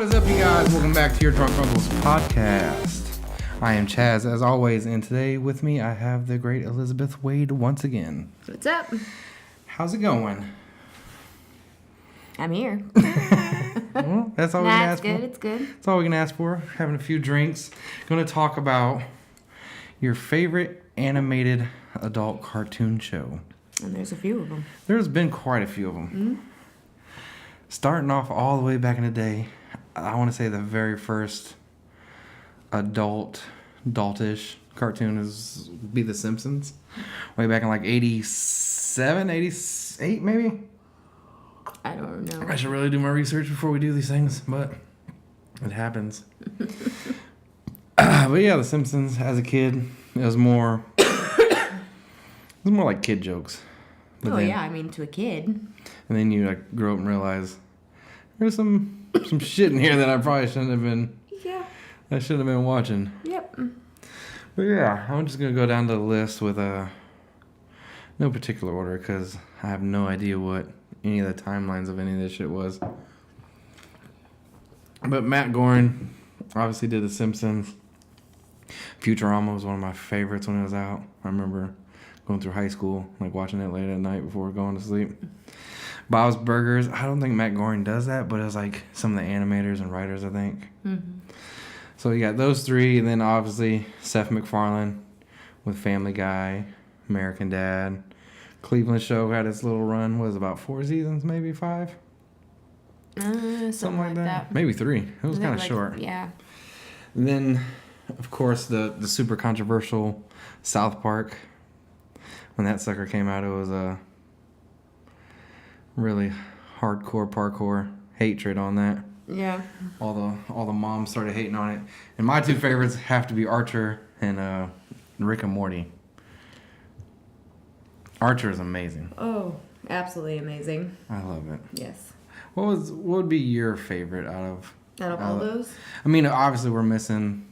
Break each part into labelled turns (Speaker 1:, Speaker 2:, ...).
Speaker 1: What is up, you guys? Welcome back to your Drunk Uncles podcast. I am Chaz, as always, and today with me I have the great Elizabeth Wade once again.
Speaker 2: What's up?
Speaker 1: How's it going?
Speaker 2: I'm here.
Speaker 1: Well, that's all we can ask for.
Speaker 2: It's good.
Speaker 1: That's all we can ask for. Having a few drinks. Going to talk about your favorite animated adult cartoon show.
Speaker 2: And there's a few of them.
Speaker 1: There's been quite a few of them. Mm-hmm. Starting off all the way back in the day, I want to say the very first adultish cartoon would be The Simpsons. Way back in like 87, 88 maybe?
Speaker 2: I don't know.
Speaker 1: I should really do my research before we do these things, but it happens. But yeah, The Simpsons, as a kid, it was more like kid jokes. But
Speaker 2: I mean, to a kid.
Speaker 1: And then you like grow up and realize there's some shit in here that I probably shouldn't have been.
Speaker 2: Yeah.
Speaker 1: I shouldn't have been watching.
Speaker 2: Yep.
Speaker 1: But yeah, I'm just gonna go down the list with no particular order because I have no idea what any of the timelines of any of this shit was. But Matt Groening obviously did The Simpsons. Futurama was one of my favorites when it was out. I remember going through high school, like watching it late at night before going to sleep. Bob's Burgers. I don't think Matt Groening does that, but it was like some of the animators and writers, I think. Mm-hmm. So you got those three, and then obviously Seth MacFarlane with Family Guy, American Dad. Cleveland Show had its little run. Was about 4 seasons, maybe 5?
Speaker 2: Something like that.
Speaker 1: Maybe 3. It was kind of short.
Speaker 2: Yeah.
Speaker 1: And then, of course, the super controversial South Park. When that sucker came out, it was a really hardcore parkour hatred on that.
Speaker 2: Yeah.
Speaker 1: All the moms started hating on it. And my two favorites have to be Archer and Rick and Morty. Archer is amazing.
Speaker 2: Oh, absolutely amazing.
Speaker 1: I love it.
Speaker 2: Yes.
Speaker 1: What would be your favorite out of
Speaker 2: all those?
Speaker 1: I mean, obviously we're missing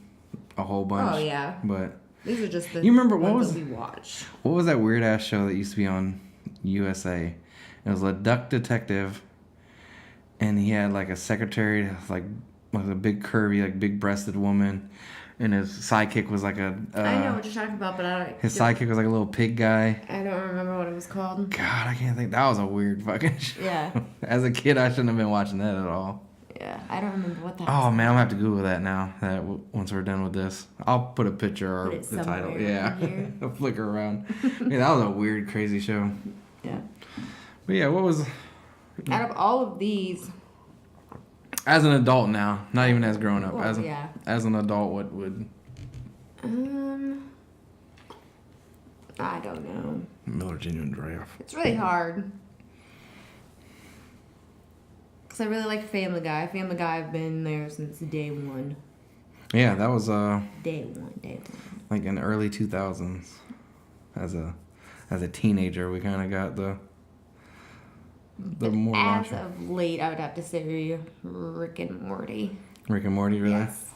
Speaker 1: a whole bunch.
Speaker 2: Oh yeah.
Speaker 1: But
Speaker 2: these are just the
Speaker 1: you remember
Speaker 2: ones that we watched.
Speaker 1: What was that weird ass show that used to be on USA? It was a duck detective, and he had like a secretary, like a big curvy, like big breasted woman. And his sidekick was like
Speaker 2: I know what you're talking about, but I don't...
Speaker 1: His sidekick was like a little pig guy.
Speaker 2: I don't remember what it was called.
Speaker 1: God, I can't think. That was a weird fucking show.
Speaker 2: Yeah.
Speaker 1: As a kid, I shouldn't have been watching that at all.
Speaker 2: Yeah, I don't remember what that was.
Speaker 1: Oh, man, I'm going to have to Google that now, once we're done with this. I'll put a picture or the title. Yeah. I'll flicker around. Yeah, that was a weird, crazy show.
Speaker 2: Yeah.
Speaker 1: But yeah, what was...
Speaker 2: Out of all of these...
Speaker 1: As an adult now, not even as grown up.
Speaker 2: Well,
Speaker 1: as an adult, what would...
Speaker 2: I don't know.
Speaker 1: Miller Genuine Draft.
Speaker 2: It's really hard. Because I really like Family Guy. Family Guy, I've been there since day one.
Speaker 1: Yeah, that was...
Speaker 2: Day one.
Speaker 1: Like in the early 2000s. As a teenager, we kind of got the more
Speaker 2: as of late, I would have to say Rick and Morty.
Speaker 1: Rick and Morty, really?
Speaker 2: Yes.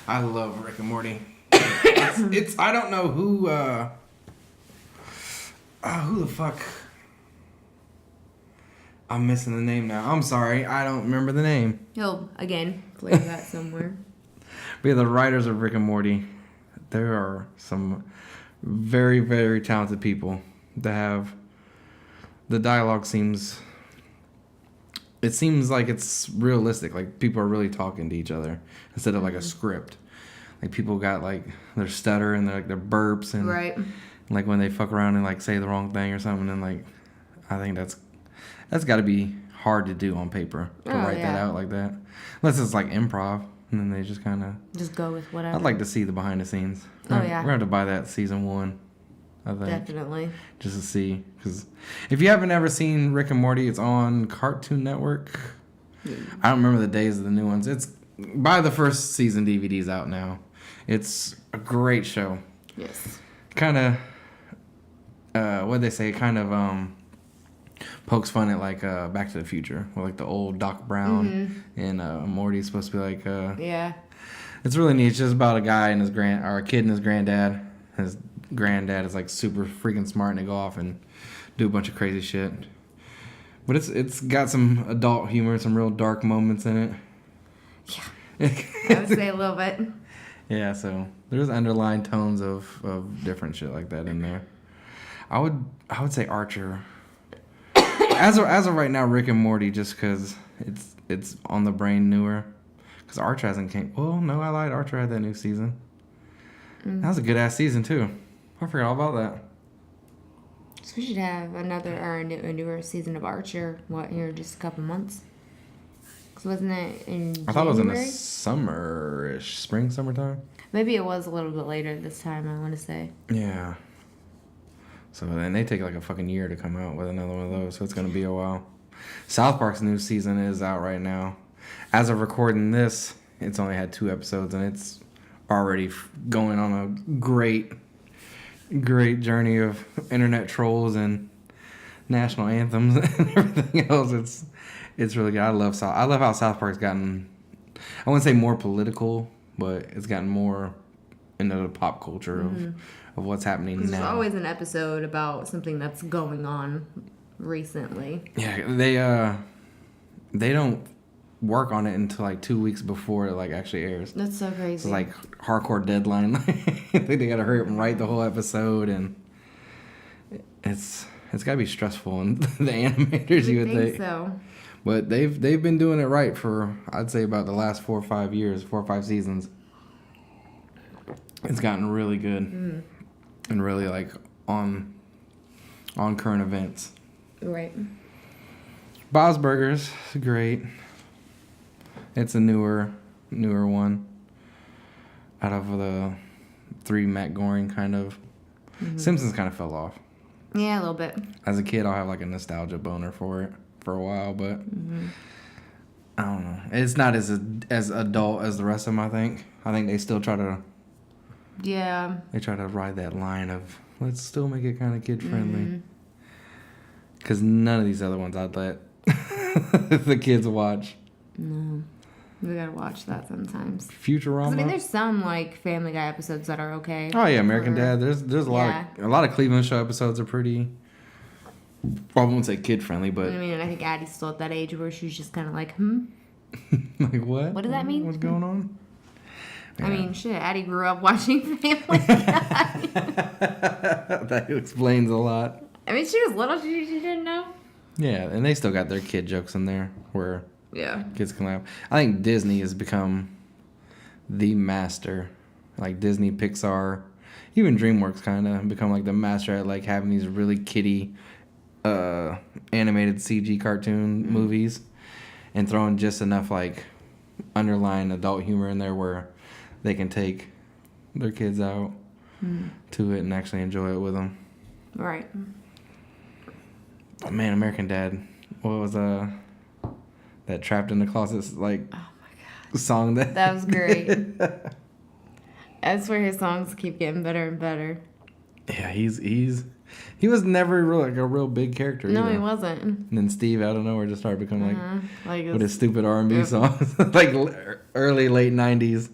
Speaker 1: I love Rick and Morty. it's I don't know who the fuck. I'm missing the name now. I'm sorry, I don't remember the name.
Speaker 2: He'll again play that somewhere.
Speaker 1: But yeah, the writers of Rick and Morty, there are some very, very talented people that have the dialogue seems like it's realistic, like people are really talking to each other instead of like a script. Like people got like their stutter and their burps and
Speaker 2: right.
Speaker 1: Like when they fuck around and like say the wrong thing or something, and like I think that's got to be hard to do on paper to write that out like that, unless it's like improv and then they just kind of
Speaker 2: just go with whatever.
Speaker 1: I'd like to see the behind the scenes.
Speaker 2: Oh yeah,
Speaker 1: we're gonna have to buy that season 1. I think.
Speaker 2: Definitely.
Speaker 1: Just to see. Because if you haven't ever seen Rick and Morty, it's on Cartoon Network. I don't remember the days of the new ones. It's by the first season DVD's out now. It's a great show.
Speaker 2: Yes.
Speaker 1: Kind of, what'd they say? Kind of pokes fun at like Back to the Future. With like the old Doc Brown and Morty's supposed to be like...
Speaker 2: yeah.
Speaker 1: It's really neat. It's just about a guy and a kid and his granddad. His granddad is like super freaking smart and they go off and do a bunch of crazy shit. But it's got some adult humor, some real dark moments in it.
Speaker 2: Yeah. I would say a little bit.
Speaker 1: Yeah, so there's underlying tones of different shit like that in there. I would say Archer. As of right now, Rick and Morty, just because it's on the brain newer. Because Archer hasn't came. Well, no, I lied. Archer had that new season. That was a good ass season too. I forgot all about that.
Speaker 2: So we should have another or a newer season of Archer. What, here just a couple months? Because wasn't it in January?
Speaker 1: I thought it was in the summer-ish, summertime.
Speaker 2: Maybe it was a little bit later this time, I want to say.
Speaker 1: Yeah. So then they take like a fucking year to come out with another one of those, so it's gonna be a while. South Park's new season is out right now. As of recording this, it's only had 2 episodes, and it's already going on a great journey of internet trolls and national anthems and everything else. It's really good. I love how South Park's gotten, I wouldn't say more political, but it's gotten more into the pop culture of what's happening now.
Speaker 2: There's always an episode about something that's going on recently.
Speaker 1: Yeah, they don't work on it until like 2 weeks before it like actually airs.
Speaker 2: That's so crazy.
Speaker 1: It's like hardcore deadline. They gotta hurry up and write the whole episode, and it's gotta be stressful. And the animators, you would think
Speaker 2: so.
Speaker 1: But they've been doing it right for, I'd say, about the last 4 or 5 seasons. It's gotten really good and really like on current events.
Speaker 2: Right.
Speaker 1: Bob's Burgers, great. It's a newer one out of the 3 Matt Groening kind of. Simpsons kind of fell off.
Speaker 2: Yeah, a little bit.
Speaker 1: As a kid, I'll have like a nostalgia boner for it for a while, but I don't know. It's not as adult as the rest of them, I think. I think they still try to...
Speaker 2: Yeah.
Speaker 1: They try to ride that line of, let's still make it kind of kid-friendly. Because none of these other ones I'd let the kids watch.
Speaker 2: No. We gotta watch that sometimes.
Speaker 1: Futurama.
Speaker 2: I mean, there's some like Family Guy episodes that are okay.
Speaker 1: Oh yeah, American Dad. There's a lot of Cleveland Show episodes are pretty. I won't say kid friendly, but
Speaker 2: I mean, and I think Addie's still at that age where she's just kind of like,
Speaker 1: like what?
Speaker 2: What does that mean?
Speaker 1: What's going on? Yeah.
Speaker 2: I mean, shit. Addie grew up watching Family Guy.
Speaker 1: That explains a lot.
Speaker 2: I mean, she was little. She didn't know.
Speaker 1: Yeah, and they still got their kid jokes in there where kids can laugh. I think Disney has become the master. Like Disney, Pixar, even DreamWorks kind of become like the master at like having these really kiddie animated CG cartoon movies and throwing just enough like underlying adult humor in there where they can take their kids out to it and actually enjoy it with them.
Speaker 2: Right.
Speaker 1: Oh man, American Dad. What was that Trapped in the Closet like song
Speaker 2: that was great. I swear his songs keep getting better and better.
Speaker 1: Yeah, he was never like a real big character.
Speaker 2: No,
Speaker 1: either.
Speaker 2: he wasn't.
Speaker 1: And then Steve out of nowhere just started becoming
Speaker 2: like
Speaker 1: with his stupid R&B songs, like early late '90s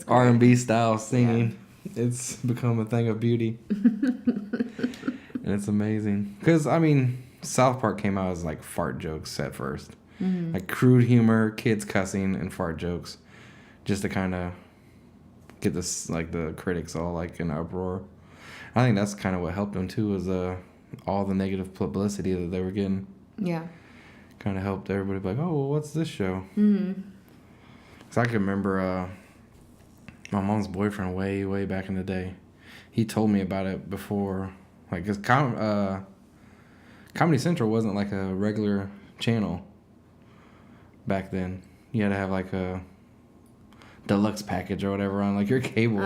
Speaker 1: R&B style singing. Yeah. It's become a thing of beauty, and it's amazing. Because I mean, South Park came out as like fart jokes at first, like crude humor, kids cussing, and fart jokes, just to kind of get this like the critics all like in uproar. I think that's kind of what helped them too, was all the negative publicity that they were getting. Yeah. Kind of helped everybody be like, oh, well, what's this show? Because I can remember my mom's boyfriend way back in the day. He told me about it before, like, because Comedy Central wasn't like a regular channel back then. You had to have like a deluxe package or whatever on like your cable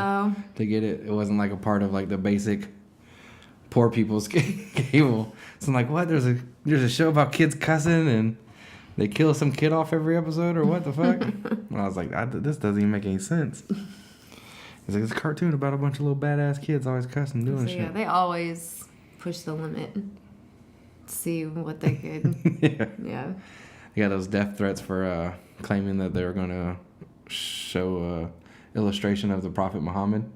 Speaker 1: to get it. It wasn't like a part of like the basic poor people's cable. So I'm like, what? There's a show about kids cussing and they kill some kid off every episode or what the fuck? And I was like, this doesn't even make any sense. It's like, it's a cartoon about a bunch of little badass kids always cussing doing shit.
Speaker 2: Yeah, they always push the limit to see what they could. Yeah.
Speaker 1: They got those death threats for claiming that they were going to show illustration of the Prophet Muhammad.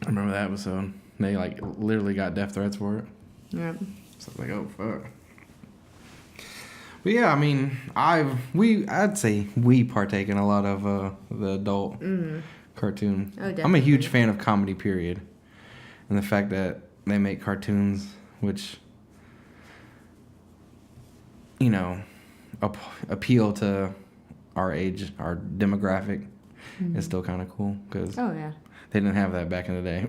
Speaker 1: I remember that episode. They like literally got death threats for it.
Speaker 2: Yep.
Speaker 1: So I was like, oh fuck. But yeah, I mean, I'd say we partake in a lot of the adult cartoon.
Speaker 2: Oh,
Speaker 1: I'm a
Speaker 2: definitely.
Speaker 1: huge fan of comedy, period, and the fact that they make cartoons which, you know, appeal to our age, our demographic, is still kind of cool because
Speaker 2: Oh yeah.
Speaker 1: they didn't have that back in the day.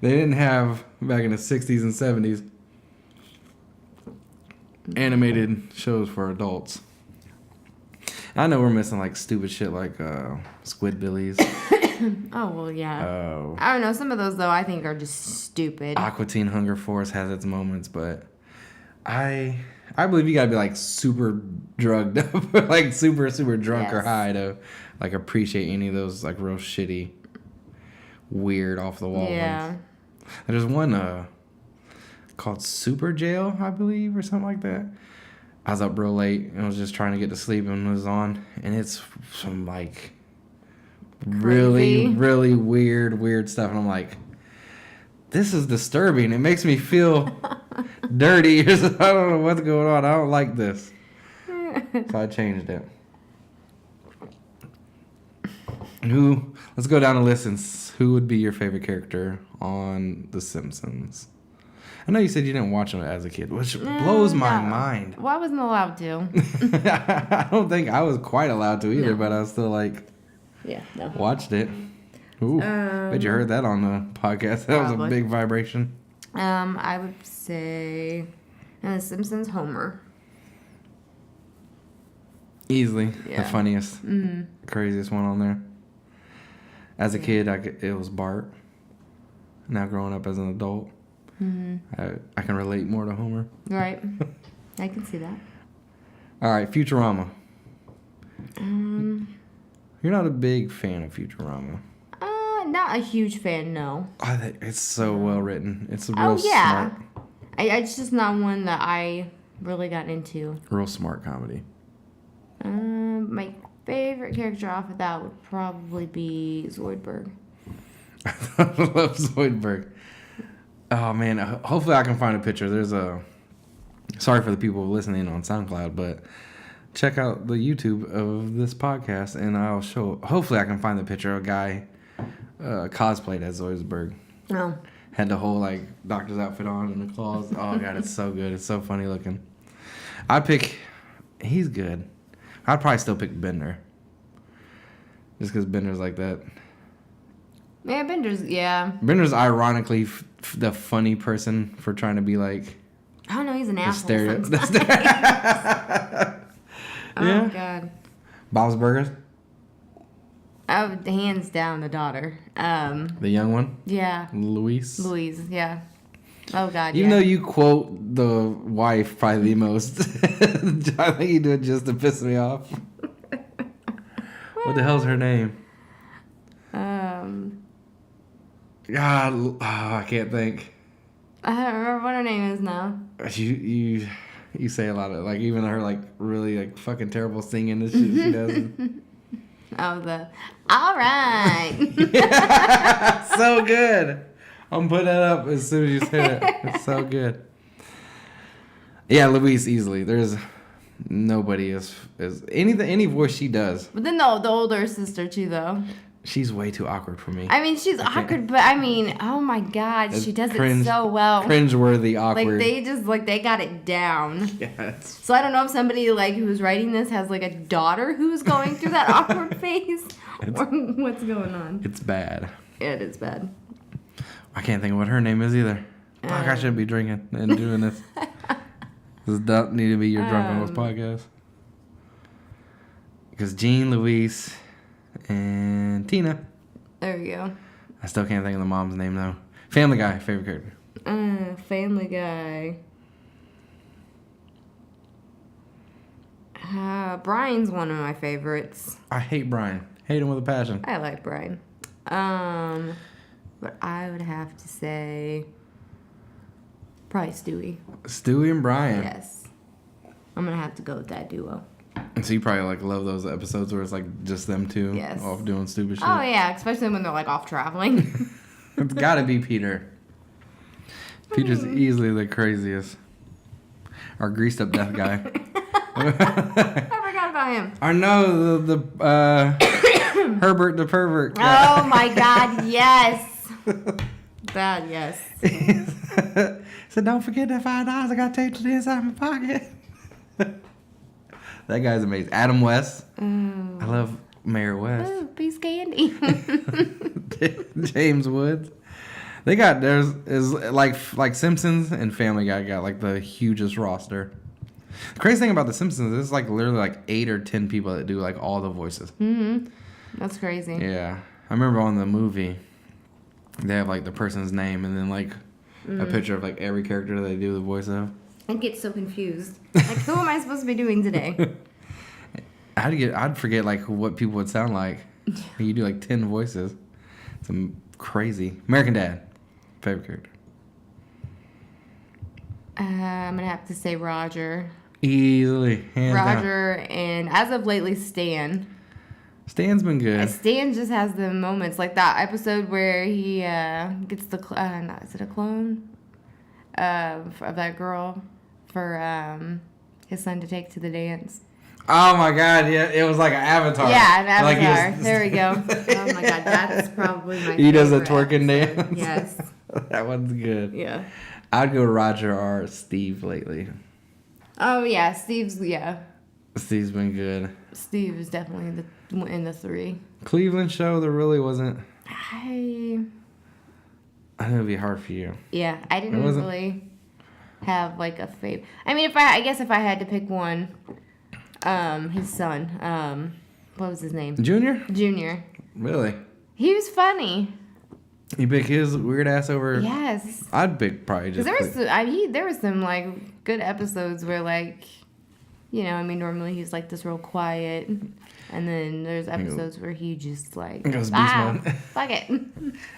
Speaker 1: They didn't have back in the 60s and 70s animated shows for adults. I know we're missing like stupid shit like Squidbillies.
Speaker 2: Oh well, yeah.
Speaker 1: Oh.
Speaker 2: I don't know. Some of those though, I think are just stupid.
Speaker 1: Aqua Teen Hunger Force has its moments, but I believe you gotta be like super drugged up, like super drunk or
Speaker 2: Yes.
Speaker 1: high to like appreciate any of those like real shitty, weird off the wall
Speaker 2: Yeah.
Speaker 1: ones. There's one called Super Jail, I believe, or something like that. I was up real late and I was just trying to get to sleep and it was on, and it's some like really
Speaker 2: Crazy.
Speaker 1: weird stuff, and I'm like, this is disturbing. It makes me feel dirty. I don't know what's going on. I don't like this. So I changed it. Let's go down the list and who would be your favorite character on The Simpsons? I know you said you didn't watch them as a kid, which blows my
Speaker 2: No.
Speaker 1: mind.
Speaker 2: Well, I wasn't allowed to.
Speaker 1: I don't think I was quite allowed to either,
Speaker 2: No.
Speaker 1: but I was still like,
Speaker 2: Yeah, no.
Speaker 1: watched it. Ooh, bet you heard that on the podcast. That was a
Speaker 2: Probably.
Speaker 1: big vibration.
Speaker 2: I would say The Simpsons Homer.
Speaker 1: Easily the
Speaker 2: Yeah.
Speaker 1: funniest, craziest one on there. As a kid, it was Bart. Now growing up as an adult, I can relate more to Homer.
Speaker 2: Right. I can see that.
Speaker 1: All right, Futurama. You're not a big fan of Futurama.
Speaker 2: Not a huge fan, no.
Speaker 1: I think it's so well written. It's a real
Speaker 2: Oh yeah.
Speaker 1: smart,
Speaker 2: It's just not one that I really got into.
Speaker 1: real smart comedy.
Speaker 2: My favorite character off of that would probably be Zoidberg.
Speaker 1: I love Zoidberg. Oh man, hopefully I can find a picture. Sorry for the people listening on SoundCloud, but check out the YouTube of this podcast and I'll hopefully I can find the picture of a guy cosplayed as Zoidberg.
Speaker 2: Oh.
Speaker 1: Had the whole like doctor's outfit on and the claws. Oh god, it's so good. It's so funny looking. He's good. I'd probably still pick Bender. Just because Bender's like that.
Speaker 2: Yeah, Bender's, yeah.
Speaker 1: Bender's ironically the funny person for trying to be like
Speaker 2: I don't know, he's an
Speaker 1: the
Speaker 2: asshole
Speaker 1: stereo.
Speaker 2: sometimes. Oh,
Speaker 1: Yeah.
Speaker 2: God.
Speaker 1: Bob's Burgers,
Speaker 2: Oh, hands down, the daughter.
Speaker 1: the young one,
Speaker 2: Yeah.
Speaker 1: Louise.
Speaker 2: Louise, yeah. Oh, God,
Speaker 1: Even
Speaker 2: yeah.
Speaker 1: though you quote the wife probably the most, I think you do it just to piss me off. What the hell's her name? God, I can't think.
Speaker 2: I don't remember what her name is now.
Speaker 1: You say a lot of like even her like really like fucking terrible singing and shit she does.
Speaker 2: Oh, all right.
Speaker 1: So good. I'm putting that up as soon as you say it. It's so good. Yeah, Louise easily. There's nobody as any voice she does.
Speaker 2: But then the older sister, too, though.
Speaker 1: She's way too awkward for me.
Speaker 2: I mean, she's awkward, but I mean, oh my God, she does it so well.
Speaker 1: Cringeworthy, awkward.
Speaker 2: Like, they got it down.
Speaker 1: Yes.
Speaker 2: So I don't know if somebody, like, who's writing this has, like, a daughter who's going through that awkward phase or what's going on.
Speaker 1: It's bad.
Speaker 2: It is bad.
Speaker 1: I can't think of what her name is either. Fuck, I shouldn't be drinking and doing this. This doesn't need to be your drunk on this podcast. Because Jean, Louise, and Tina.
Speaker 2: There we go.
Speaker 1: I still can't think of the mom's name though. Family Guy, favorite character.
Speaker 2: Family Guy. Brian's one of my favorites.
Speaker 1: I hate Brian. Hate him with a passion.
Speaker 2: I like Brian. But I would have to say probably Stewie.
Speaker 1: Stewie and Brian.
Speaker 2: Yes. I'm gonna have to go with that duo.
Speaker 1: And so you probably like love those episodes where it's like just them two
Speaker 2: Yes.
Speaker 1: off doing stupid shit.
Speaker 2: Oh yeah, especially when they're like off traveling.
Speaker 1: It's gotta be Peter. Peter's easily the craziest. Our greased up death guy.
Speaker 2: I forgot about him.
Speaker 1: I know the Herbert the pervert.
Speaker 2: Oh my God! Yes. That yes.
Speaker 1: So don't forget that $5 I got taped to the inside my pocket. That guy's amazing. Adam West. I love Mayor West.
Speaker 2: Oh, piece of candy.
Speaker 1: James Woods. They got is like Simpsons and Family Guy got like the hugest roster. The crazy thing about the Simpsons is like literally like 8 or 10 people that do like all the voices.
Speaker 2: Mm-hmm. That's crazy.
Speaker 1: Yeah, I remember on the movie they have like the person's name and then like a picture of like every character they do the voice of.
Speaker 2: I get so confused. Like, who am I supposed to be doing today?
Speaker 1: I'd forget like what people would sound like. You do like 10 voices. It's crazy. American Dad, favorite character.
Speaker 2: I'm gonna have to say Roger.
Speaker 1: Easily, hands down.
Speaker 2: Roger, and as of lately, Stan.
Speaker 1: Stan's been good.
Speaker 2: Stan just has the moments like that episode where he gets the is it a clone of that girl for his son to take to the dance.
Speaker 1: Oh my God! Yeah, it was like an avatar.
Speaker 2: Yeah, an
Speaker 1: Like
Speaker 2: avatar. There we go. Oh my God, that's probably my.
Speaker 1: He does a
Speaker 2: favorite
Speaker 1: twerking
Speaker 2: episode.
Speaker 1: dance.
Speaker 2: Yes.
Speaker 1: That one's good.
Speaker 2: Yeah.
Speaker 1: I'd go Roger or Steve lately.
Speaker 2: Oh yeah, Steve's
Speaker 1: Steve's been good.
Speaker 2: Steve is definitely in the 3.
Speaker 1: Cleveland show, there really wasn't.
Speaker 2: I
Speaker 1: think it'd be hard for you.
Speaker 2: I didn't really have like a favorite. I mean, I guess if I had to pick one, his son, what was his name? Junior.
Speaker 1: Really?
Speaker 2: He was funny.
Speaker 1: You pick his weird ass over?
Speaker 2: Yes.
Speaker 1: I'd pick probably just.
Speaker 2: Because there was some like good episodes where like, normally he's like this real quiet, and then there's episodes where he just like
Speaker 1: goes beast mode.
Speaker 2: Fuck it.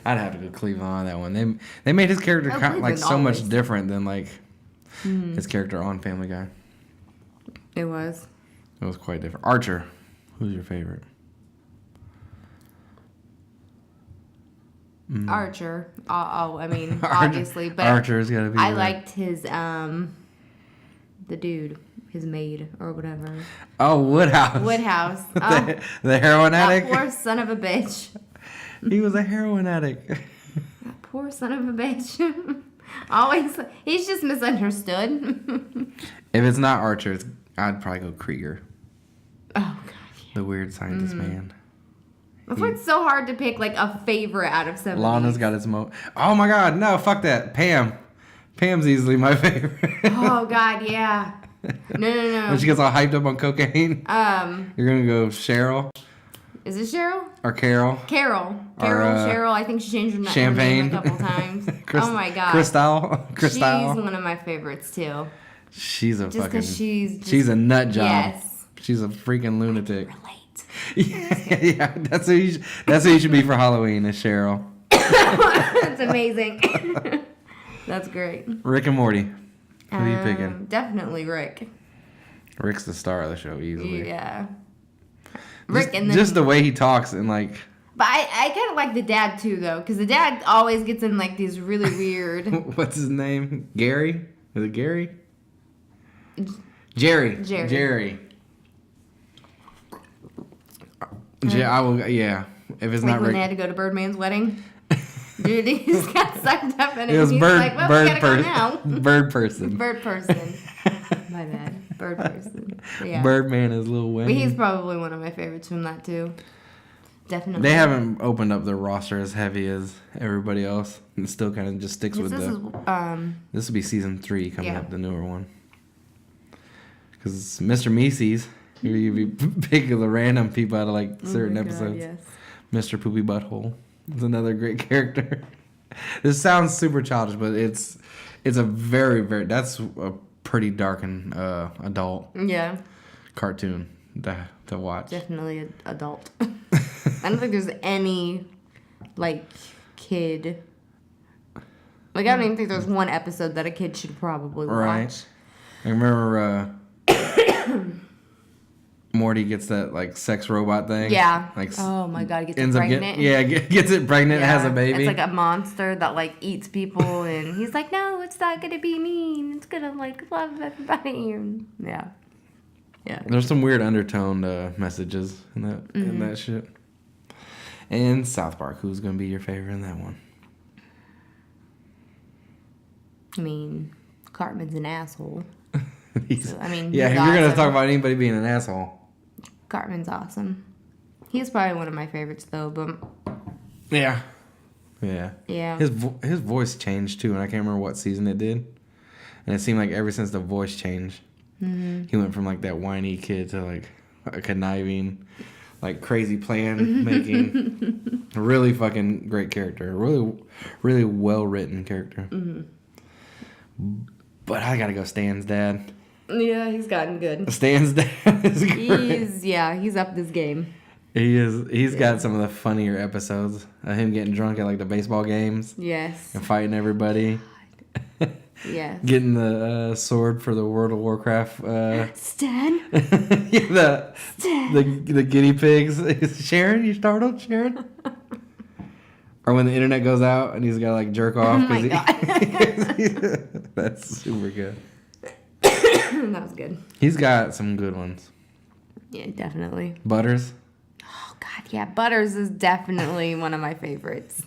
Speaker 1: I'd have to go Cleveland on that one. They made his character kind of like so much different than like his character on Family Guy.
Speaker 2: It was.
Speaker 1: It was quite different. Archer, who's your favorite?
Speaker 2: Archer. Obviously, but
Speaker 1: Archer's gotta be.
Speaker 2: I liked his the dude, his maid or whatever.
Speaker 1: Oh, Woodhouse.
Speaker 2: Woodhouse.
Speaker 1: The heroin addict.
Speaker 2: That poor son of a bitch.
Speaker 1: He was a heroin addict.
Speaker 2: That poor son of a bitch. Always, he's just misunderstood.
Speaker 1: If it's not Archer, I'd probably go Krieger.
Speaker 2: Oh God. Yeah.
Speaker 1: The weird scientist man.
Speaker 2: It's so hard to pick like a favorite out of 7.
Speaker 1: Lana's got his Oh my God, no, fuck that. Pam's easily my favorite.
Speaker 2: Oh God, yeah. No.
Speaker 1: When she gets all hyped up on cocaine. You're gonna go Cheryl.
Speaker 2: Is it Cheryl?
Speaker 1: Or Carol?
Speaker 2: Carol, Cheryl. I think she changed her
Speaker 1: Champagne.
Speaker 2: name a couple times. Oh my God.
Speaker 1: Crystal.
Speaker 2: She's one of my favorites too.
Speaker 1: She's a
Speaker 2: Just
Speaker 1: fucking.
Speaker 2: because
Speaker 1: she's a nut job.
Speaker 2: Yes.
Speaker 1: She's a freaking lunatic.
Speaker 2: Relate.
Speaker 1: Yeah, that's who you should be for Halloween, is Cheryl.
Speaker 2: That's amazing. That's great.
Speaker 1: Rick and Morty. Who are you picking?
Speaker 2: Definitely Rick.
Speaker 1: Rick's the star of the show, easily.
Speaker 2: Yeah.
Speaker 1: Rick and just the way he talks and like.
Speaker 2: But I kind of like the dad too, though, because the dad always gets in like these really weird.
Speaker 1: What's his name? Gary? Is it Gary? Jerry. I will. Yeah. If it's
Speaker 2: like
Speaker 1: not
Speaker 2: when
Speaker 1: Rick.
Speaker 2: they had to go to Birdman's wedding. Dude, he just got sucked up in it.
Speaker 1: It was
Speaker 2: He's like, well, we gotta go now.
Speaker 1: Bird person.
Speaker 2: Bird person. My bad. Bird person. But yeah.
Speaker 1: Birdman is Lil Wayne.
Speaker 2: But he's probably one of my favorites from that too. Definitely.
Speaker 1: They haven't opened up their roster as heavy as everybody else. And it still kind of just sticks with this will be season 3 coming up, the newer one. Because Mr. Meese's, you be picking the random people out of like certain episodes.
Speaker 2: Yes.
Speaker 1: Mr. Poopy Butthole is another great character. This sounds super childish, but it's a very that's a pretty dark and adult cartoon to watch.
Speaker 2: Definitely adult. I don't think there's any like kid. Like I don't even think there's one episode that a kid should probably watch.
Speaker 1: Right. I remember Morty gets that like sex robot thing.
Speaker 2: Yeah.
Speaker 1: Like
Speaker 2: oh my God, he gets
Speaker 1: ends
Speaker 2: pregnant.
Speaker 1: Gets it pregnant and has a baby.
Speaker 2: It's like a monster that like eats people, and he's like, no, it's not gonna be mean. It's gonna like love everybody. And, yeah. Yeah.
Speaker 1: There's some weird undertoned messages in that shit. And South Park, who's gonna be your favorite in that one?
Speaker 2: I mean, Cartman's an asshole. So,
Speaker 1: Yeah,
Speaker 2: he's
Speaker 1: if you're gonna
Speaker 2: awesome.
Speaker 1: talk about anybody being an asshole.
Speaker 2: Cartman's awesome. He's probably one of my favorites, though, but...
Speaker 1: Yeah.
Speaker 2: Yeah.
Speaker 1: His voice changed, too, and I can't remember what season it did. And it seemed like ever since the voice changed, he went from, like, that whiny kid to, like, a conniving, like, crazy plan making. A really fucking great character. A really, really well-written character. But I gotta go Stan's dad.
Speaker 2: Yeah, he's gotten good.
Speaker 1: Stan's dad is great.
Speaker 2: He's up this game.
Speaker 1: He is. He's got some of the funnier episodes of him getting drunk at like the baseball games
Speaker 2: Yes.
Speaker 1: and fighting everybody.
Speaker 2: Yes.
Speaker 1: Getting the sword for the World of Warcraft.
Speaker 2: Stan?
Speaker 1: Yeah,
Speaker 2: Stan.
Speaker 1: the guinea pigs. Sharon, you startled, Sharon? Or when the internet goes out and he's got to like jerk off.
Speaker 2: Oh my God.
Speaker 1: That's super good.
Speaker 2: That was good.
Speaker 1: He's got some good ones.
Speaker 2: Yeah, definitely.
Speaker 1: Butters.
Speaker 2: Oh, God, yeah. Butters is definitely one of my favorites.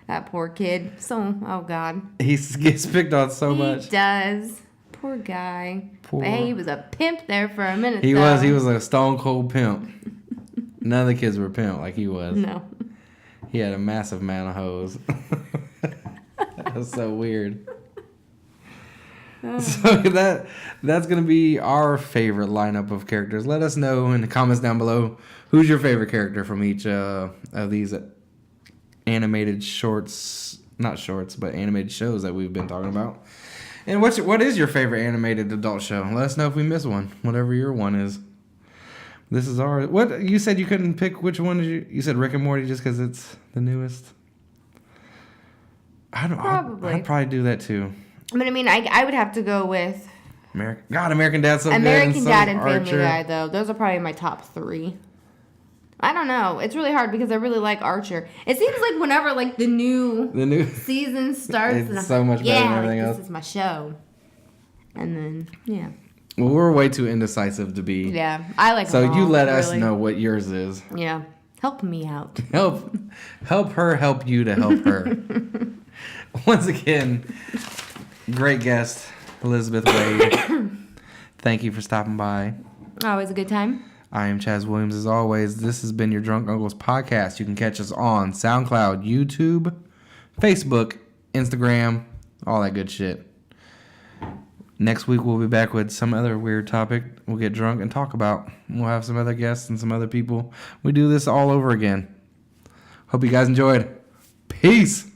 Speaker 2: That poor kid. Oh, God.
Speaker 1: He gets picked on so much.
Speaker 2: He does. Poor guy. But hey, he was a pimp there for a minute,
Speaker 1: He
Speaker 2: though.
Speaker 1: was a stone cold pimp. None of the kids were pimp like he was.
Speaker 2: No.
Speaker 1: He had a massive amount of hoes. That was so weird. So that's gonna be our favorite lineup of characters. Let us know in the comments down below who's your favorite character from each of these animated shorts, not shorts, but animated shows that we've been talking about. And what is your favorite animated adult show? Let us know if we miss one, whatever your one is. This is ours. What you said you couldn't pick? Which one did you said Rick and Morty just because it's the newest? I don't.
Speaker 2: Probably.
Speaker 1: I'd probably do that too.
Speaker 2: But I mean, I would have to go with
Speaker 1: American Dad's so good.
Speaker 2: American Dad and Family
Speaker 1: Archer.
Speaker 2: Guy, though. Those are probably my top 3. I don't know. It's really hard because I really like Archer. It seems like whenever like the new season starts,
Speaker 1: It's
Speaker 2: and I'm
Speaker 1: so
Speaker 2: like,
Speaker 1: much better than everything
Speaker 2: this
Speaker 1: else.
Speaker 2: is my show. And then
Speaker 1: Well, we're way too indecisive to be.
Speaker 2: yeah, I like.
Speaker 1: So
Speaker 2: them
Speaker 1: you
Speaker 2: all,
Speaker 1: let us
Speaker 2: really.
Speaker 1: know what yours is.
Speaker 2: Yeah, help me out.
Speaker 1: Help her help you to help her. Once again, great guest, Elizabeth Wade. Thank you for stopping by.
Speaker 2: Always a good time.
Speaker 1: I am Chaz Williams. As always, this has been your Drunk Uncles podcast. You can catch us on SoundCloud, YouTube, Facebook, Instagram, all that good shit. Next week, we'll be back with some other weird topic we'll get drunk and talk about. We'll have some other guests and some other people. We do this all over again. Hope you guys enjoyed. Peace.